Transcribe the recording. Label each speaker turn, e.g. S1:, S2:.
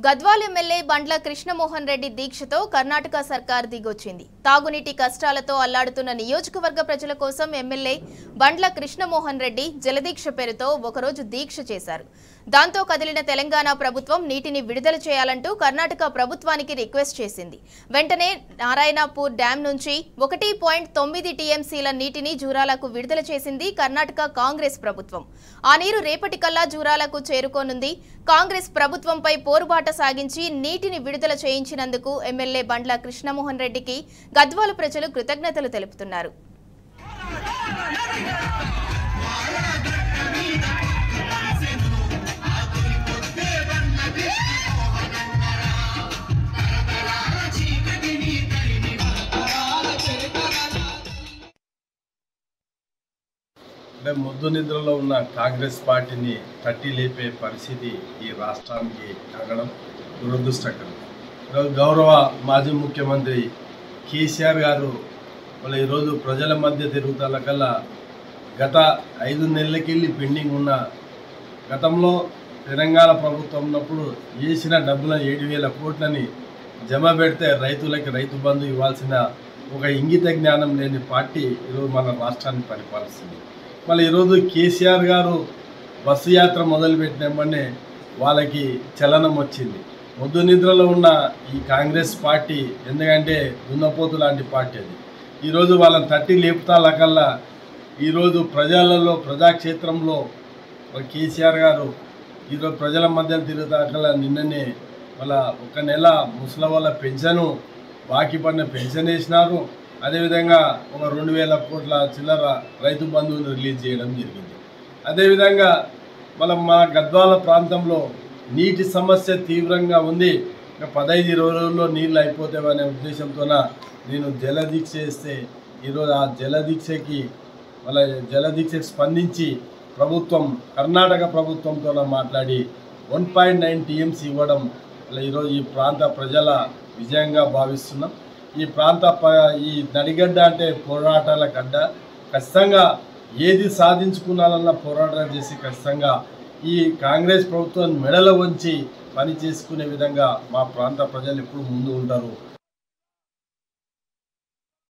S1: Gadwal MLA బండ్ల కృష్ణమోహన్ రెడ్డి దీక్షతో కర్ణాటక సర్కార్ దిగొచ్చింది. తాగునీటి కష్టాలతో అల్లాడుతున్న నియోజకవర్గ ప్రజల కోసం ఎమ్మెల్యే బండ్ల కృష్ణమోహన్ రెడ్డి జలదీక్ష పేరుతో ఒకరోజు దీక్ష చేశారు. దాంతో కదిలిన తెలంగాణ ప్రభుత్వం నీటిని విడుదల చేయాలంటూ కర్ణాటక ప్రభుత్వానికి రిక్వెస్ట్ చేసింది. వెంటనే నారాయణపూర్ డ్యాం నుంచి 1.9 టీఎంసీల నీటిని జూరాలకు విడుదల చేసింది కర్ణాటక కాంగ్రెస్ ప్రభుత్వం. ఆ నీరు రేపటికల్లా జూరాలకు చేరుకోనుంది. కాంగ్రెస్ ప్రభుత్వంపై పోరుబాట సాగించి నీటిని విడుదల చేయించినందుకు ఎమ్మెల్యే బండ్ల కృష్ణమోహన్ రెడ్డికి గద్వాల ప్రజలు కృతజ్ఞతలు తెలుపుతున్నారు.
S2: ముద్దు నిద్రలో ఉన్న కాంగ్రెస్ పార్టీని తట్టి లేపే పరిస్థితి ఈ రాష్ట్రానికి కలగడం దురదృష్టకరం. గౌరవ మాజీ ముఖ్యమంత్రి కేసీఆర్ గారు ఈరోజు ప్రజల మధ్య తిరుగుతాల కల్లా గత 5 నెలలకెళ్ళి పెండింగ్ ఉన్న గతంలో తెలంగాణ ప్రభుత్వం ఉన్నప్పుడు వేసిన డబ్బులను 7,000 కోట్లని జమ పెడితే రైతులకి రైతు బంధు ఇవ్వాల్సిన ఒక ఇంగిత జ్ఞానం లేని పార్టీ ఈరోజు మన రాష్ట్రాన్ని పరిపాలిస్తుంది. మళ్ళీ ఈరోజు కేసీఆర్ గారు బస్సు యాత్ర మొదలుపెట్టినమ్మనే వాళ్ళకి చలనం వచ్చింది. ముద్దు నిద్రలో ఉన్న ఈ కాంగ్రెస్ పార్టీ ఎందుకంటే దున్నపోతు లాంటి పార్టీ అది. ఈరోజు వాళ్ళని తట్టి లేపుతాలకల్లా ఈరోజు ప్రజలలో ప్రజాక్షేత్రంలో కేసీఆర్ గారు ఈరోజు ప్రజల మధ్య తిరుగుతాకల్లా నిన్ననే వాళ్ళ 1 నెల ముసలి వాళ్ళ పెన్షను బాకీ పడిన పెన్షన్ వేసినారు. అదేవిధంగా ఒక 2,000 కోట్ల చిల్లర రైతు బంధువులు రిలీజ్ చేయడం జరిగింది. అదేవిధంగా మా గద్వాల ప్రాంతంలో నీటి సమస్య తీవ్రంగా ఉంది. 15-20 రోజుల్లో నీళ్ళు అయిపోతాయనే ఉద్దేశంతోన నేను జలదీక్ష చేస్తే ఈరోజు ఆ జలదీక్షకి స్పందించి ప్రభుత్వం కర్ణాటక ప్రభుత్వంతో మాట్లాడి 1.9 టీఎంసీ ఇవ్వడం ఈరోజు ఈ ప్రాంత ప్రజల విజయంగా భావిస్తున్నాం. ఈ నడిగడ్డ అంటే పోరాటాల గడ్డ. ఖచ్చితంగా ఏది సాధించుకున్నాలన్నా పోరాటాలు చేసి ఖచ్చితంగా ఈ కాంగ్రెస్ ప్రభుత్వం మెడల వంచి పని చేసుకునే విధంగా మా ప్రాంత ప్రజలు ఎప్పుడు ముందు ఉంటారు.